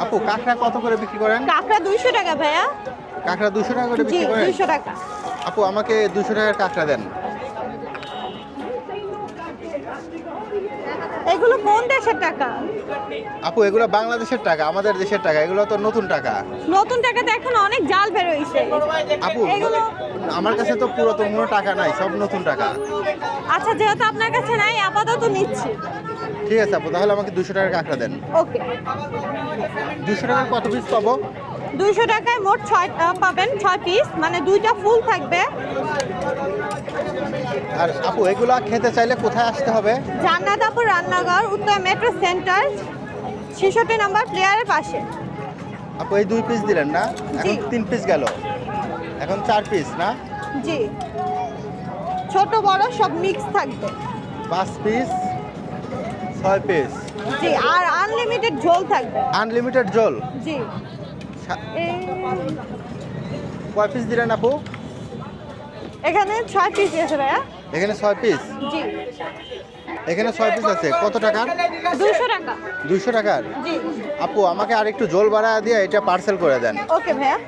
আপু কাঁকড়া কত করে বিক্রি করেন? কাঁকড়া 200 টাকা ভাইয়া। কাঁকড়া 200 টাকা করে জি বিক্রি করেন? 200 টাকা। আপু আমাকে 200 টাকার কাঁকড়া দেন। এগুলো কোন দেশের টাকা? আপু এগুলো বাংলাদেশের টাকা, আমাদের দেশের টাকা, এগুলো তো নতুন টাকা। নতুন টাকাতে এখন অনেক জাল বের হইছে। আপু এগুলো আমার কাছে তো পুরাতন কোনো টাকা নাই, সব নতুন টাকা। আচ্ছা, যেহেতু আপনার কাছে নাই আপাতত নিচ্ছি। ঠিক আছে আপু, তাহলে আমাকে 200 টাকার কাঁকড়া দেন। ওকে। 200 টাকার কত পিস পাবো? 200 টাকায় মোট 6 পাবেন, 6 পিস, মানে 2টা ফুল থাকবে। আর আপু এগুলা খেতে চাইলে কোথায় আসতে হবে? জান্নাতাপুর রান্নাঘর, উত্তর মেট্রো সেন্টার, 66 নম্বর প্লেয়ারের পাশে। আপু এই 2 পিস দিলেন না? এখন জি। 3 পিস গেল, এখন 4 পিস না? জি, ছোট বড় সব মিক্স থাকবে। 5 পিস, 6 পিস। জি, আর আনলিমিটেড ঝোল থাকবে। আনলিমিটেড জল। জি। কয় পিস দিলেন আপু? এখানে 6 পিস আছে ভাইয়া। এখানে 6 পিস। জি। এখানে 6 পিস আছে। কত টাকার? 200 টাকা। 200 টাকার। জি। আপু আমাকে আর একটু জল বাড়া দিয়ে এটা পার্সেল করে দেন। ওকে ভাইয়া।